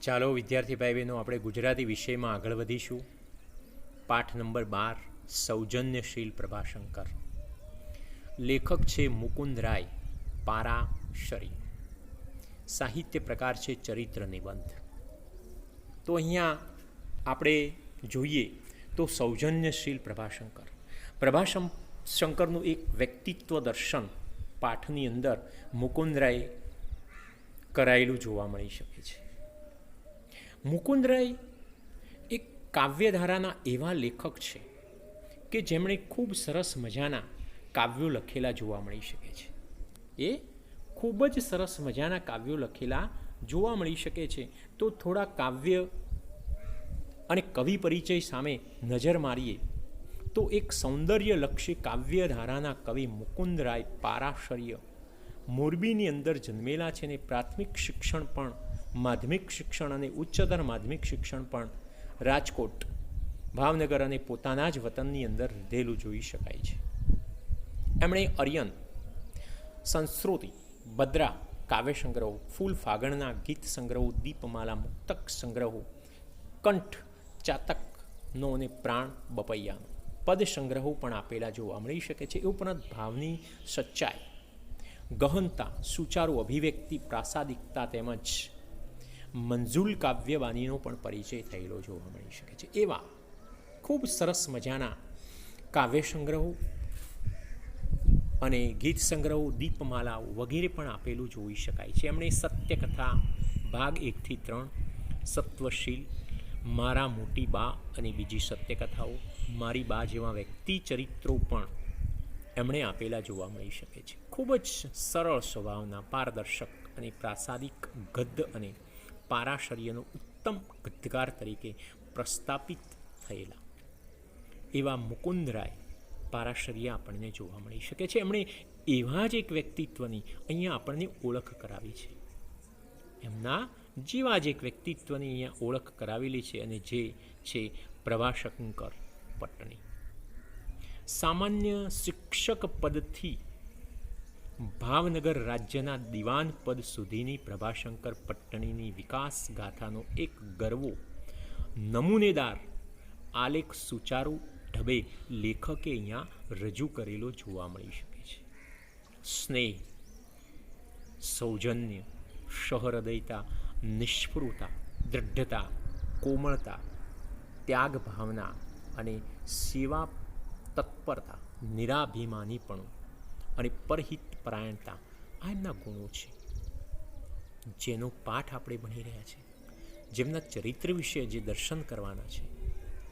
ચાલો વિદ્યાર્થી ભાઈ બહેનો, આપણે ગુજરાતી વિષયમાં આગળ વધીશું. પાઠ નંબર 12, સૌજન્યશીલ પ્રભાશંકર. લેખક છે મુકુંદરાય પારાશરી. સાહિત્ય પ્રકાર છે ચરિત્ર નિબંધ. તો અહીંયા આપણે જોઈએ તો સૌજન્યશીલ પ્રભાશંકરનું એક વ્યક્તિત્વ દર્શન પાઠની અંદર મુકુંદરાય કરાયેલું જોવા મળી શકે છે. મુકુંદરાય એક કાવ્યધારાના એવા લેખક છે કે જેમણે ખૂબ સરસ મજાના કાવ્યો લખેલા જોવા મળી શકે છે. એ ખૂબ જ સરસ મજાના કાવ્યો લખેલા જોવા મળી શકે છે. તો થોડા કાવ્ય અને કવિ પરિચય સામે નજર મારીએ તો એક સૌંદર્યલક્ષી કાવ્યધારાના કવિ મુકુંદરાય પારાશર્ય મોરબીની અંદર જન્મેલા છે અને પ્રાથમિક શિક્ષણ પણ, માધ્યમિક શિક્ષણ અને ઉચ્ચતર માધ્યમિક શિક્ષણ પણ રાજકોટ, ભાવનગર અને પોતાના જ વતનની અંદર લીધેલું જોઈ શકાય છે. એમણે અર્યન, સંસ્કૃતિ, ભદ્રા કાવ્ય સંગ્રહો, ફૂલ ફાગણના ગીત સંગ્રહો, દીપમાલા મુક્તક સંગ્રહો, કંઠ ચાતકનો અને પ્રાણ બપૈયાનો પદ સંગ્રહો પણ આપેલા જોવા મળી શકે છે. એ ઉપરાંત ભાવની સચ્ચાઈ, ગહનતા, સુચારુ અભિવ્યક્તિ, પ્રાસાદિકતા તેમજ મંજુલ કાવ્યવાણીનો પણ પરિચય થયેલો જોવા મળી શકે છે. એવા ખૂબ સરસ મજાના કાવ્ય સંગ્રહો અને ગીત સંગ્રહો, દીપમાલાઓ વગેરે પણ આપેલું જોઈ શકાય છે. એમણે સત્યકથા ભાગ 1 થી 3, સત્વશીલ, મારા મોટી બા અને બીજી સત્યકથાઓ, મારી બા જેવા વ્યક્તિ ચરિત્રો પણ એમણે આપેલા જોવા મળી શકે છે. ખૂબ જ સરળ સ્વભાવના, પારદર્શક અને પ્રાસાદિક ગદ્ય અને પારાશર્યનો ઉત્તમ ગદ્યકાર તરીકે પ્રસ્થાપિત થયેલા એવા મુકુંદરાય પારાશર્ય આપણને જોવા મળી શકે છે. એમણે એવા જ એક વ્યક્તિત્વની અહીંયા આપણને ઓળખ કરાવી છે. એમના જેવા જ એક વ્યક્તિત્વની અહીંયા ઓળખ કરાવેલી છે અને જે છે પ્રભાશંકર પટ્ટણી. સામાન્ય શિક્ષક પદથી ભાવનગર રાજ્યના દિવાન પદ સુધીની પ્રભાશંકર પટ્ટણીની વિકાસ ગાથાનો એક ગરવો નમૂનેદાર આલેખ સુચારુ ઢબે લેખકે અહીંયા રજૂ કરેલો જોવા મળી શકે છે. સ્નેહ, સૌજન્ય, સહૃદયતા, નિષ્ફૃતા, દૃઢતા, કોમળતા, ત્યાગ ભાવના અને સેવા તત્પરતા, નિરાભિમાનીપણું અને પરહિત પરાયણતા આ એમના ગુણો છે, જેનો પાઠ આપણે ભણી રહ્યા છે, જેમના ચરિત્ર વિશે જે દર્શન કરવાના છે.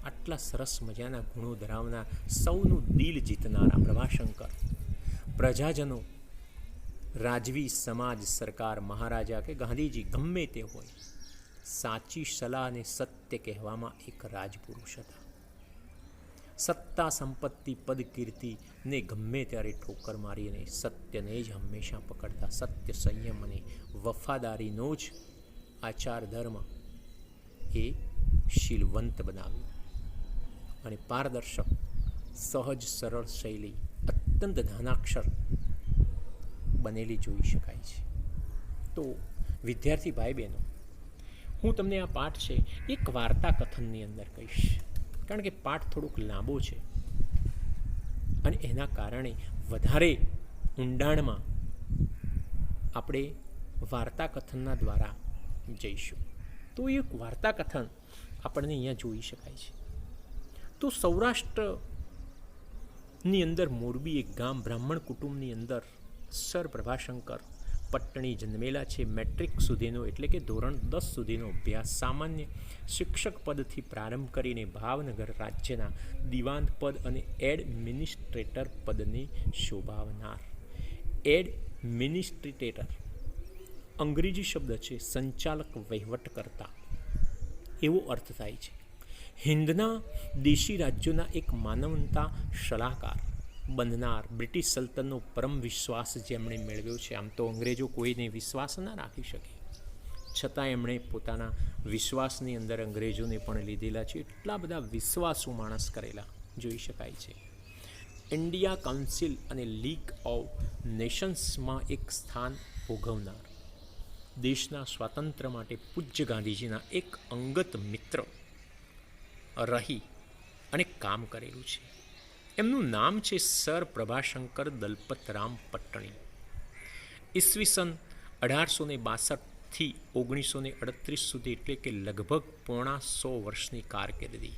આટલા સરસ મજાના ગુણો ધરાવનાર, સૌનું દિલ જીતનારા પ્રભાશંકર પ્રજાજનો, રાજવી, સમાજ, સરકાર, મહારાજા કે ગાંધીજી ગમે તે હોય, સાચી સલાહ અને સત્ય કહેવામાં એક રાજપુરુષ હતા. સત્તા, સંપત્તિ, પદ, કીર્તિને ગમે ત્યારે ઠોકર મારી અને સત્યને જ હંમેશા પકડતા, સત્ય, સંયમ અને વફાદારીનો જ આચાર ધર્મ એ શીલવંત બનાવ્યું અને પારદર્શક, સહજ, સરળ શૈલી, અત્યંત ધનાક્ષર બનેલી જોઈ શકાય છે. તો વિદ્યાર્થી ભાઈ બહેનો, હું તમને આ પાઠ છે એક વાર્તા કથનની અંદર કહીશ, કારણ કે પાઠ થોડુંક લાંબો છે અને એના કારણે વધારે ઊંડાણમાં આપણે વાર્તા કથનના દ્વારા જઈશું. તો એક વાર્તા કથન આપણને અહીંયા જોઈ શકાય છે. તો સૌરાષ્ટ્રની અંદર મોરબી એક ગામ, બ્રાહ્મણ કુટુંબની અંદર સર પ્રભાશંકર પટ્ટણી જન્મેલા છે. મેટ્રિક સુધીનો એટલે કે ધોરણ 10 સુધીનો અભ્યાસ સામાન્ય શિક્ષક પદથી પ્રારંભ કરીને ભાવનગર રાજ્યના દિવાન પદ અને એડમિનિસ્ટ્રેટર પદને શોભાવનાર. એડમિનિસ્ટ્રેટર અંગ્રેજી શબ્દ છે, સંચાલક, વહીવટકર્તા એવો અર્થ થાય છે. હિન્દના દેશી રાજ્યોના એક માનવતા સલાહકાર બનનાર, બ્રિટિશ સલ્તનનો પરમ વિશ્વાસ જેમણે મેળવ્યો છે. આમ તો અંગ્રેજો કોઈને વિશ્વાસ ના રાખી શકે, છતાં એમણે પોતાના વિશ્વાસની અંદર અંગ્રેજોને પણ લીધેલા છે. એટલા બધા વિશ્વાસુ માણસ કરેલા જોઈ શકાય છે. ઇન્ડિયા કાઉન્સિલ અને લીગ ઓફ નેશન્સમાં એક સ્થાન ભોગવનાર દેશના સ્વાતંત્ર્ય માટે પૂજ્ય ગાંધીજીના એક અંગત મિત્ર રહી અને કામ કરેલું છે. એમનું નામ છે સર પ્રભાશંકર દલપતરામ પટ્ટણી. ઈસવીસન 1862થી 1938 સુધી, એટલે કે લગભગ પોણા 100 વર્ષની કારકિર્દી.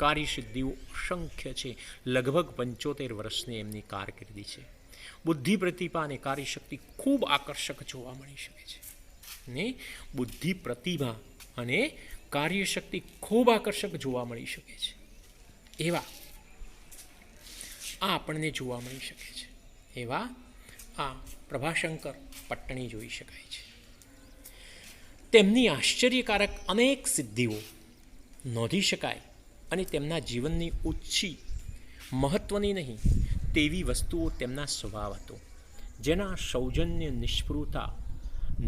કાર્યસિદ્ધિઓ અસંખ્ય છે. લગભગ 75 વર્ષની એમની કારકિર્દી છે. બુદ્ધિ, પ્રતિભા અને કાર્યશક્તિ ખૂબ આકર્ષક જોવા મળી શકે છે. ને બુદ્ધિ, પ્રતિભા અને કાર્યશક્તિ ખૂબ આકર્ષક જોવા મળી શકે છે. એવા આ આપણને જોવા મળી શકે છે. એવા આ પ્રભાશંકર પટ્ટણી જોઈ શકાય છે. તેમની આશ્ચર્યકારક અનેક સિદ્ધિઓ નોંધી શકાય અને તેમના જીવનની ઓછી મહત્ત્વની નહીં તેવી વસ્તુઓ તેમના સ્વભાવ હતો, જેના સૌજન્ય, નિષ્પૃહતા,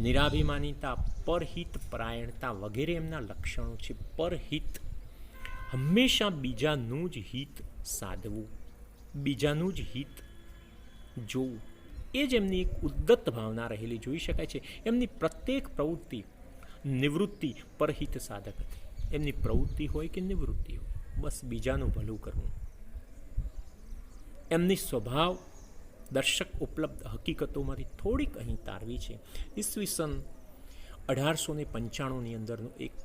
નિરાભિમાનીતા, પરહિત પરાયણતા વગેરે એમના લક્ષણો છે. પરહિત, હંમેશા બીજાનું જ હિત સાધવું, બીજાનું જ હિત જોવું, એ જ એમની એક ઉદ્દત ભાવના રહેલી જોઈ શકાય છે. એમની પ્રત્યેક પ્રવૃત્તિ, નિવૃત્તિ પરહિત સાધક હતી. એમની પ્રવૃત્તિ હોય કે નિવૃત્તિ હોય, બસ બીજાનું ભલું કરવું. એમની સ્વભાવ દર્શક ઉપલબ્ધ હકીકતોમાંથી થોડીક અહીં તારવી છે. ઈસવીસન 1895ની અંદરનો એક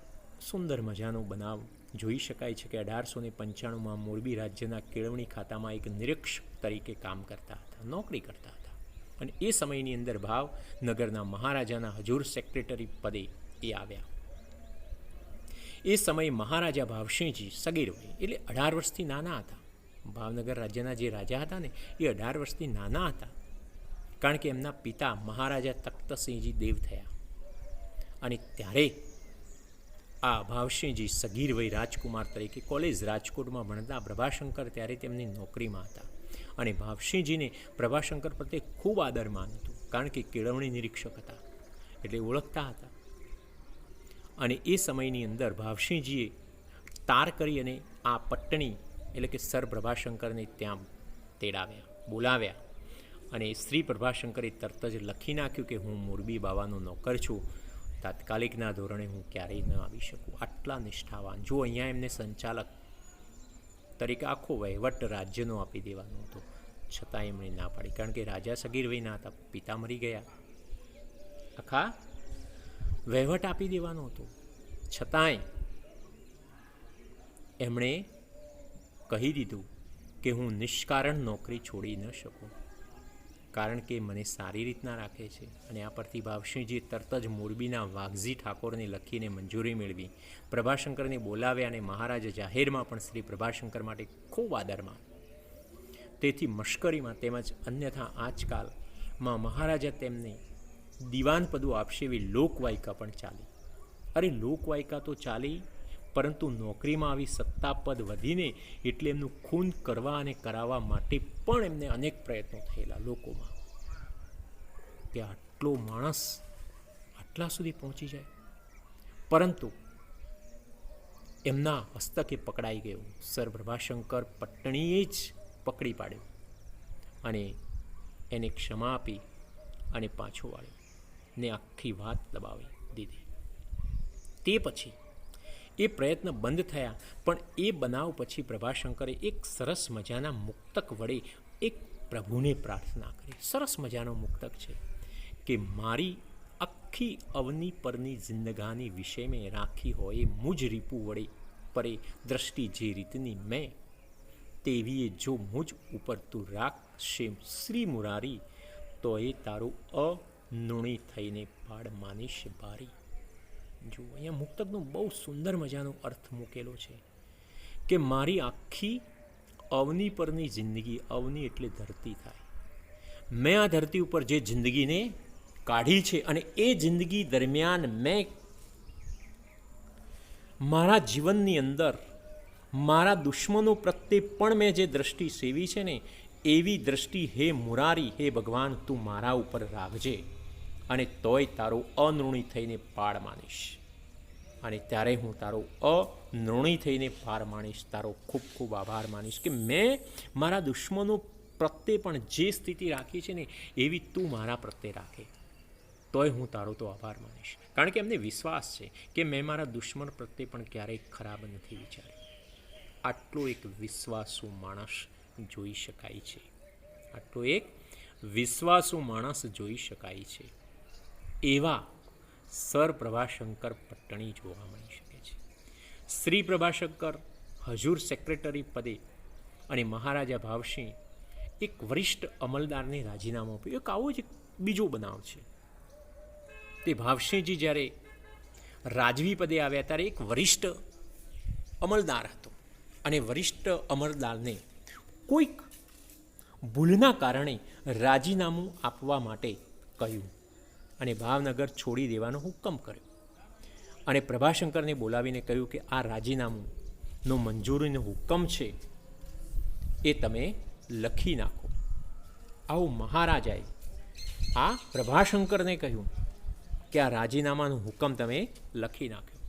સુંદર મજાનો બનાવ જોઈ શકાય છે કે 1895માં મોરબી રાજ્યના કેળવણી ખાતામાં એક નિરીક્ષક તરીકે કામ કરતા હતા, નોકરી કરતા હતા. અને એ સમયની અંદર ભાવનગરના મહારાજાના હજુર સેક્રેટરી પદે એ આવ્યા. એ સમયે મહારાજા ભાવસિંહજી સગીર વય, એટલે 18 વર્ષથી નાના હતા. ભાવનગર રાજ્યના જે રાજા હતા ને એ 18 વર્ષથી નાના હતા, કારણ કે એમના પિતા મહારાજા તખ્તસિંહજી દેવ થયા. અને ત્યારે આ ભાવસિંહજી સગીર વય રાજકુમાર તરીકે કોલેજ રાજકોટમાં ભણતા પ્રભાશંકર ત્યારે તેમની નોકરીમાં હતા. અને ભાવસિંહજીને પ્રભાશંકર પ્રત્યે ખૂબ આદરમાન હતું, કારણ કે કેળવણી નિરીક્ષક હતા એટલે ઓળખતા હતા. અને એ સમયની અંદર ભાવસિંહજીએ તાર કરી અને આ પટ્ટણી એટલે કે સર પ્રભાશંકરને ત્યાં તેડાવ્યા, બોલાવ્યા. અને શ્રી પ્રભાશંકરે તરત જ લખી નાખ્યું કે હું મોરબી બાવાનો નોકર છું, તાત્કાલિકના ધોરણે હું ક્યારેય ન આવી શકું. આટલા નિષ્ઠાવાન. જો અહીંયા એમને સંચાલક તરીકે આખો વહીવટ રાજ્યનો આપી દેવાનો હતો, છતાં એમણે ના પાડી, કારણ કે રાજા સગીર વયના હતા, પિતા મરી ગયા, આખા વહીવટ આપી દેવાનો હતો. છતાંય એમણે કહી દીધું કે હું નિષ્કારણ નોકરી છોડી ન શકું, કારણ કે મને સારી રીતના રાખે છે. અને આ પરથી ભાવસિંહજીએ તરત જ મોરબીના વાઘજી ઠાકોરને લખીને મંજૂરી મેળવી, પ્રભાશંકરને બોલાવ્યા અને મહારાજા જાહેરમાં પણ શ્રી પ્રભાશંકર માટે ખૂબ આદરમાં. તેથી મશ્કરીમાં તેમજ અન્યથા આજકાલમાં મહારાજા તેમને દિવાન પદો આપશે એવી લોકવાયકા પણ ચાલી. અરે લોકવાયકા તો ચાલી, પરંતુ નોકરીમાં આવી સત્તાપદ વધીને એટલે એમનું ખૂન કરવા અને કરાવવા માટે પણ એમને અનેક પ્રયત્નો થયેલા લોકોમાં, કે આટલો માણસ આટલા સુધી પહોંચી જાય. પરંતુ એમના હસ્તકે પકડાઈ ગયું. સર પ્રભાશંકર પટ્ટણીએ જ પકડી પાડ્યો અને એને ક્ષમા આપી અને પાછો વાળ્યો ને આખી વાત દબાવી દીધી. તે પછી એ પ્રયત્ન બંધ થયા, પણ એ બનાવ પછી પ્રભાશંકરે એક સરસ મજાના મુક્તક વડે એક પ્રભુને પ્રાર્થના કરી. સરસ મજાનો મુક્તક છે કે મારી આખી અવની પરની જિંદગાની વિષય મેં રાખી હોય મુજ રીપુ વડે પરે દ્રષ્ટિ જે રીતની મેં, તેવીએ જો મુજ ઉપર તું રાખશે શ્રી મુરારી, તો એ તારું અનુણી થઈને પાડ માનીશ બારી. જો અહીંયા મુક્તકનો બહુ સુંદર મજાનો અર્થ મૂકેલો છે કે મારી આખી અવની પરની જિંદગી, અવની એટલે ધરતી થાય, મેં આ ધરતી ઉપર જે જિંદગીને કાઢી છે અને એ જિંદગી દરમિયાન મેં મારા જીવનની અંદર મારા દુશ્મનો પ્રત્યે પણ મેં જે દ્રષ્ટિ સેવી છે ને, એવી દ્રષ્ટિ હે મુરારી, હે ભગવાન તું મારા ઉપર રાખજે, અને તોય તારો અનૃણી થઈને પાર માનીશ. અને ત્યારે હું તારો અનૃણી થઈને પાર માનીશ, તારો ખૂબ ખૂબ આભાર માનીશ કે મેં મારા દુશ્મનો પ્રત્યે પણ જે સ્થિતિ રાખી છે ને એવી તું મારા પ્રત્યે રાખે. તોય હું તારો તો આભાર માનીશ. કારણ કે એમને વિશ્વાસ છે કે મેં મારા દુશ્મન પ્રત્યે પણ ક્યારેય ખરાબ નથી વિચાર્યું. આટલો એક વિશ્વાસુ માણસ જોઈ શકાય છે. આટલો એક વિશ્વાસુ માણસ જોઈ શકાય છે. એવા સર પ્રભાશંકર પટ્ટણી જોવા મળી શકે છે. શ્રી પ્રભાશંકર હજુર સેક્રેટરી પદે અને મહારાજા ભાવસિંહ એક વરિષ્ઠ અમલદારને રાજીનામું આપ્યું. એક આવો જ એક બીજો બનાવ છે. તે ભાવસિંહજી જ્યારે રાજવી પદે આવ્યા ત્યારે એક વરિષ્ઠ અમલદાર હતો અને વરિષ્ઠ અમલદારને કોઈક ભૂલના કારણે રાજીનામું આપવા માટે કહ્યું અને ભાવનગર છોડી દેવાનો હુકમ કર્યો અને પ્રભાશંકરને બોલાવીને કહ્યું કે આ રાજીનામુંનો મંજૂરીનો હુકમ છે એ તમે લખી નાખો. આવું મહારાજાએ આ પ્રભાશંકરને કહ્યું કે આ રાજીનામાનો હુકમ તમે લખી નાખ્યો.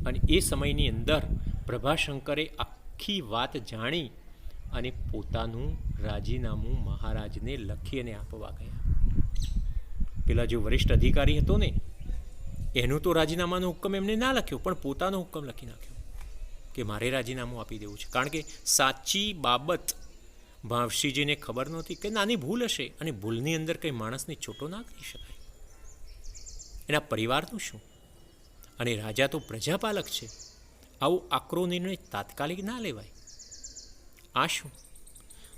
અને એ સમયની અંદર પ્રભાશંકરે આખી વાત જાણી અને પોતાનું રાજીનામું મહારાજને લખી અને આપવા ગયા. પેલા જે વરિષ્ઠ અધિકારી હતો ને એનું તો રાજીનામાનો હુકમ એમને ના લખ્યો, પણ પોતાનો હુકમ લખી નાખ્યો કે મારે રાજીનામું આપી દેવું છે. કારણ કે સાચી બાબત ભાવસિંહજીને ખબર નહોતી કે નાની ભૂલ હશે અને ભૂલની અંદર કંઈ માણસને છોટો ના કરી શકાય. એના પરિવારનું શું? અને રાજા તો પ્રજાપાલક છે. આવો આકરો નિર્ણય તાત્કાલિક ના લેવાય. આ શું?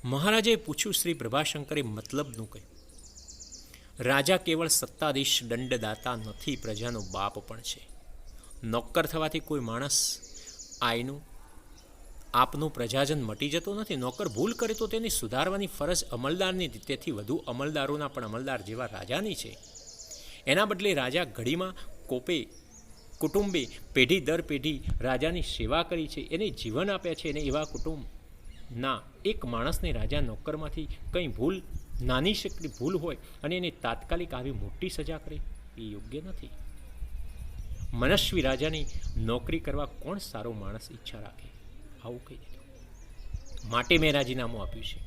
મહારાજાએ પૂછ્યું. શ્રી પ્રભાશંકરે મતલબનું કહ્યું. રાજા કેવળ સત્તાધીશ દંડદાતા નથી, પ્રજાનો બાપ પણ છે. નોકર થવાથી કોઈ માણસ આયનું આપનું પ્રજાજન મટી જતો નથી. નોકર ભૂલ કરે તો તેને સુધારવાની ફરજ અમલદારની, તેથી વધુ અમલદારોના પણ અમલદાર જેવા રાજાની છે. એના બદલે રાજા ઘડીમાં કુટુંબે પેઢી દર પેઢી રાજાની સેવા કરી છે, એને જીવન આપ્યા છે. અને એવા કુટુંબના એક માણસને રાજા નોકરમાંથી કંઈ નાની શકલી ભૂલ હોય અને એને તાત્કાલિક આવી મોટી સજા કરે એ યોગ્ય નથી. મનસ્વી રાજાની નોકરી કરવા કોણ સારો માણસ ઈચ્છા રાખે? આવું કહી દીધું. માટે મેં રાજીનામું આપ્યું છે.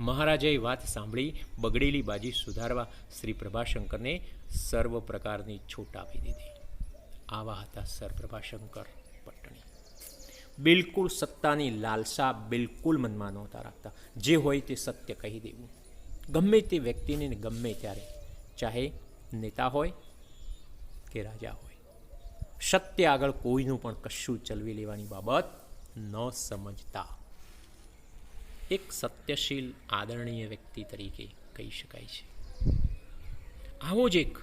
મહારાજાએ વાત સાંભળી બગડેલી બાજી સુધારવા શ્રી પ્રભાશંકરને સર્વ પ્રકારની છૂટ આપી દીધી. આવા હતા સર પ્રભાશંકર પટ્ટણી. બિલકુલ સત્તાની લાલસા બિલકુલ મનમાં નહોતા રાખતા. જે હોય તે સત્ય કહી દેવું, ગમે તે વ્યક્તિને ગમે ત્યારે, ચાહે નેતા હોય કે રાજા હોય. સત્ય આગળ કોઈનું પણ કશું ચલવી લેવાની બાબત ન સમજતા. એક સત્યશીલ આદરણીય વ્યક્તિ તરીકે કહી શકાય છે. આવો જ એક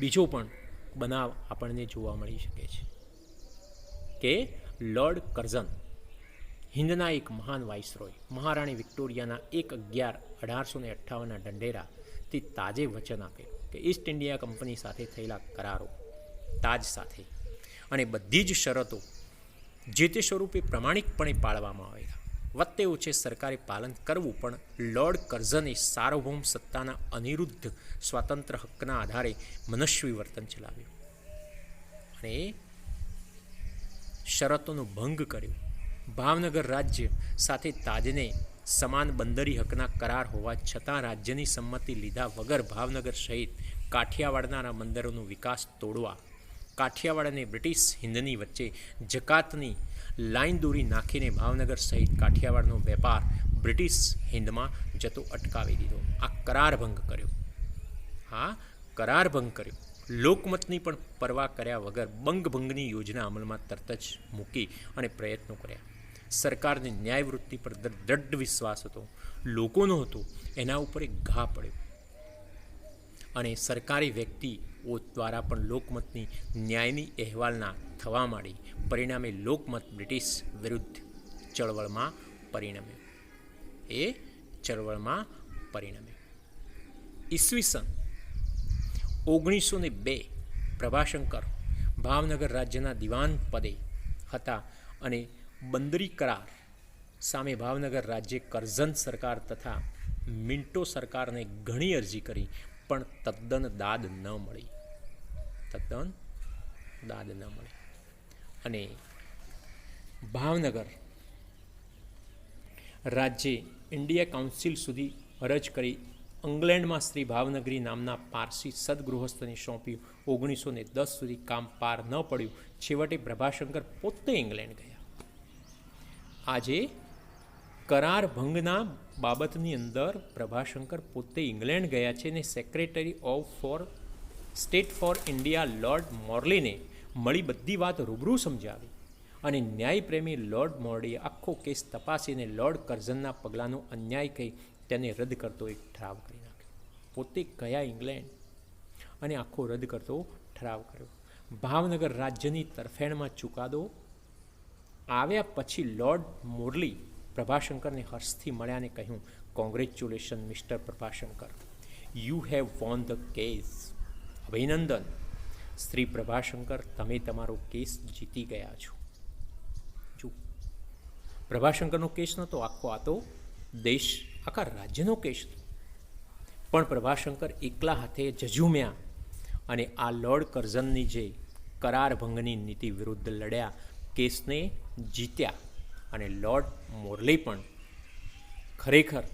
બીજો પણ બનાવ આપણને જોવા મળી શકે છે કે લોર્ડ કર્ઝન, હિન્દના એક મહાન વાઇસરોય, મહારાણી વિક્ટોરિયાના 1/11/1858ના ઢંઢેરાથી તાજે વચન આપેલું કે ઈસ્ટ ઇન્ડિયા કંપની સાથે થયેલા કરારો તાજ સાથે અને બધી જ શરતો જે તે સ્વરૂપે પ્રમાણિકપણે પાળવામાં આવેલા. વત્તે ઓછે સરકારે પાલન કરવું, પણ લોર્ડ કર્ઝને સાર્વભૌમ સત્તાના અનિરુદ્ધ સ્વાતંત્ર્ય હકના આધારે મનસ્વી વર્તન ચલાવ્યું અને શરતોનો ભંગ કર્યો. ભાવનગર રાજ્ય સાથે તાજને સમાન બંદરી હકના કરાર હોવા છતાં રાજ્યની સંમતિ લીધા વગર ભાવનગર સહિત કાઠિયાવાડના બંદરોનો વિકાસ તોડવા, કાઠિયાવાડ અને બ્રિટિશ હિન્દની વચ્ચે જકાતની લાઈન દોરી નાખીને ભાવનગર સહિત કાઠિયાવાડનો વેપાર બ્રિટિશ હિન્દમાં જતો અટકાવી દીધો. આ કરાર ભંગ કર્યો. લોકમતની પણ પરવા કર્યા વગર બંગભંગની યોજના અમલમાં તરત જ મૂકી અને પ્રયત્નો કર્યા. સરકારને ન્યાયવૃત્તિ પર દૃઢ વિશ્વાસ હતો, લોકોનો હતો. એના ઉપર એક ઘા પડ્યો અને સરકારી વ્યક્તિઓ દ્વારા પણ લોકમતની ન્યાયની અહેવાલના થવા માંડી. પરિણામે લોકમત બ્રિટિશ વિરુદ્ધ ચળવળમાં પરિણમ્યો. ઈસવીસન 1902 પ્રભાશંકર ભાવનગર રાજ્યના દિવાન પદે હતા અને બંદરી કરાર સામે ભાવનગર રાજ્ય કર્ઝન સરકાર તથા મિન્ટો સરકારને ઘણી અરજી કરી, પણ તદ્દન દાદ ન મળી. અને ભાવનગર રાજ્ય ઇન્ડિયા કાઉન્સિલ સુધી અરજ કરી ઇંગ્લેન્ડમાં શ્રી ભાવનગરી નામના પારસી સદગૃહસ્થને સોંપ્યું. 1910 સુધી કામ પાર ન પડ્યું. છેવટે પ્રભાશંકર પોતે ઇંગ્લેન્ડ ગયા. આજે કરાર ભંગના બાબતની અંદર પ્રભાશંકર પોતે ઇંગ્લેન્ડ ગયા છે ને secretary for state for India Lord મોર્લીને મળી બધી વાત રૂબરૂ સમજાવી અને ન્યાયપ્રેમી લોર્ડ મોર્લીએ આખો કેસ તપાસીને લોર્ડ કર્ઝનના પગલાંનો અન્યાય કહી તેને રદ કરતો એક ઠરાવ કરી નાખ્યો. પોતે ગયા ઇંગ્લેન્ડ અને આખો રદ કરતો ઠરાવ કર્યો. ભાવનગર રાજ્યની તરફેણમાં ચુકાદો આવ્યા પછી લોર્ડ મોર્લી પ્રભાશંકરને હર્ષથી મળ્યા અને કહ્યું, congratulation mister Prabhashankar, you have von the case. અભિનંદન શ્રી પ્રભાશંકર, તમે તમારો કેસ જીતી ગયા છો. જો પ્રભાશંકરનો કેસ નહોતો, આખો આ તો દેશ આખા રાજ્યનો કેસ હતો. પણ પ્રભાશંકર એકલા હાથે ઝઝૂમ્યા અને આ લોર્ડ કર્ઝનની જે કરાર ભંગની નીતિ વિરુદ્ધ લડ્યા, કેસને જીત્યા અને લોર્ડ મોર્લી પણ ખરેખર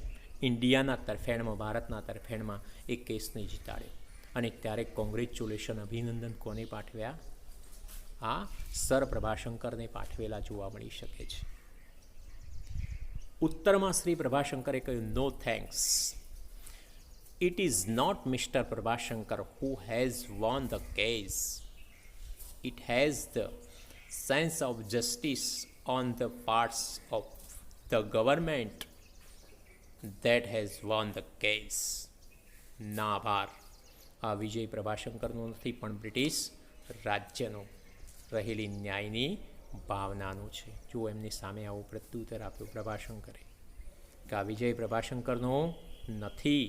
ઇન્ડિયાના તરફેણમાં, ભારતના તરફેણમાં એ કેસને જીતાડ્યો. અને ત્યારે કોંગ્રેચ્યુલેશન, અભિનંદન કોને પાઠવ્યા? આ સર પ્રભાશંકરને પાઠવેલા જોવા મળી શકે છે. ઉત્તરમાં શ્રી પ્રભાશંકરે કહ્યું, no thanks. It is not mister Prabhashankar who has won the case. It has the sense of justice on the parts of the government that has won the case. ના આભાર. આ વિજય પ્રભાશંકરનો નથી પણ બ્રિટિશ રાજ્યનો રહેલી ન્યાયની ભાવનાનું છે. જો એમની સામે આવો પ્રત્યુત્તર આપ્યો પ્રભાશંકરે કે આ વિજય પ્રભાશંકરનો નથી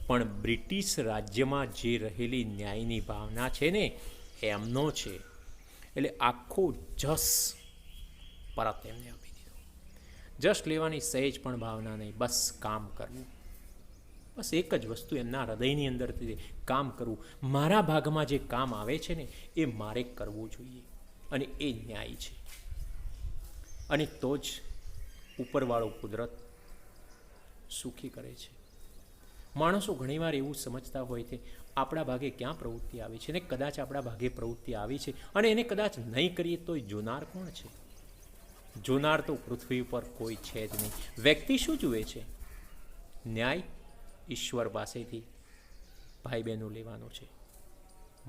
પણ બ્રિટિશ રાજ્યમાં જે રહેલી ન્યાયની ભાવના છે ને એમનો છે. એટલે આખો જસ પરત એમને આપી દીધો. જસ્ટ લેવાની સહેજ પણ ભાવના નહીં, બસ કામ કરવું. બસ એક જ વસ્તુ એમના હૃદયની અંદરથી, કામ કરવું. મારા ભાગમાં જે કામ આવે છે ને એ મારે કરવું જોઈએ અને એ ન્યાય છે. અને તો જ ઉપરવાળો કુદરત સુખી કરે છે. માણસો ઘણીવાર એવું સમજતા હોય છે આપણા ભાગે ક્યાં પ્રવૃત્તિ આવી છે ને કદાચ આપણા ભાગે પ્રવૃત્તિ આવી છે અને એને કદાચ નહીં કરીએ તો જોનાર કોણ છે? જોનાર તો પૃથ્વી પર કોઈ છે જ નહીં. વ્યક્તિ શું જુએ છે? ન્યાય ઈશ્વર પાસેથી ભાઈ બહેનો લેવાનો છે,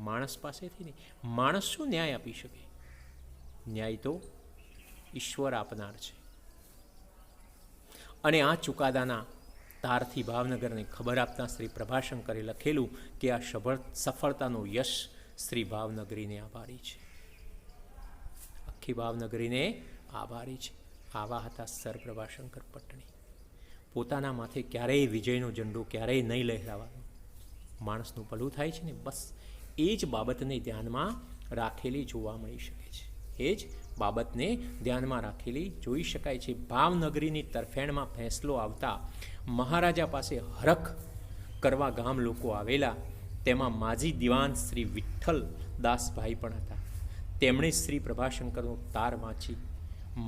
માણસ પાસેથી નહીં. માણસ શું ન્યાય આપી શકે? ન્યાય તો ઈશ્વર આપનાર છે. અને આ ચુકાદાના તારથી ભાવનગરને ખબર આપતા શ્રી પ્રભાશંકરે લખેલું કે આ સફળતાનો યશ શ્રી ભાવનગરીને આભારી છે. આખી ભાવનગરીને આભારી છે. આવા હતા સર પ્રભાશંકર પટણી. પોતાના માથે ક્યારેય વિજયનો ઝંડો ક્યારેય નહીં લહેરાવાનો. માણસનું ભલું થાય છે ને બસ એ જ બાબતને ધ્યાનમાં રાખેલી જોવા મળી શકે છે. એ જ બાબતને ધ્યાનમાં રાખેલી જોઈ શકાય છે. ભાવનગરીની તરફેણમાં ફેંસલો આવતા મહારાજા પાસે હરખ કરવા ગામ લોકો આવેલા. તેમાં માજી દિવાન શ્રી વિઠ્ઠલ દાસભાઈ પણ હતા. તેમણે શ્રી પ્રભાશંકરનો તાર વાંચી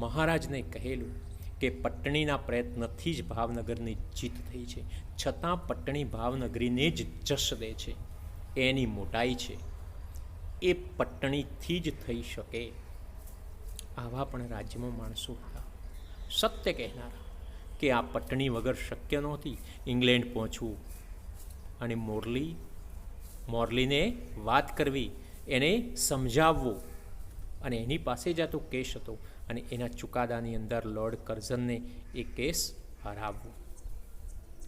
મહારાજને કહેલું કે પટણીના પ્રયત્નથી જ ભાવનગરની જીત થઈ છે, છતાં પટણી ભાવનગરીને જ જશ દે છે. એની મોટાઈ છે, એ પટણીથી જ થઈ શકે. આવા પણ રાજ્યમાં માણસો હતા સત્ય કહેનારા કે આ પટણી વગર શક્ય નહોતી ઇંગ્લેન્ડ પહોંચવું. અને મોર્લીને વાત કરવી, એને સમજાવવો અને એની પાસે જ આ તો કેસ હતો અને એના ચુકાદાની અંદર લોર્ડ કર્ઝનને એ કેસ હરાવવો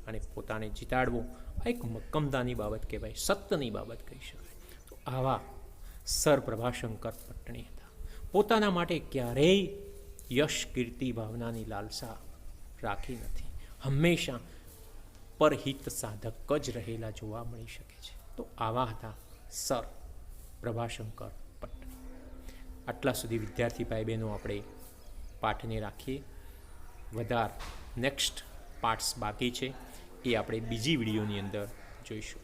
અને પોતાને જીતાડવો. આ એક મક્કમતાની બાબત કહેવાય, સત્યની બાબત કહી શકાય. તો આવા સર પ્રભાશંકર પટણી હતા. પોતાના માટે ક્યારેય યશ કીર્તિ ભાવનાની લાલસા રાખી નથી. હંમેશા પરહિત સાધક જ રહેલા જોવા મળી શકે છે. તો આવા હતા સર પ્રભાશંકર પટણી. આટલા સુધી વિદ્યાર્થી ભાઈ બહેનો આપણે પાઠને રાખીએ. વધારે નેક્સ્ટ પાર્ટ્સ બાકી છે, એ આપણે બીજી વિડીયોની અંદર જોઈશું.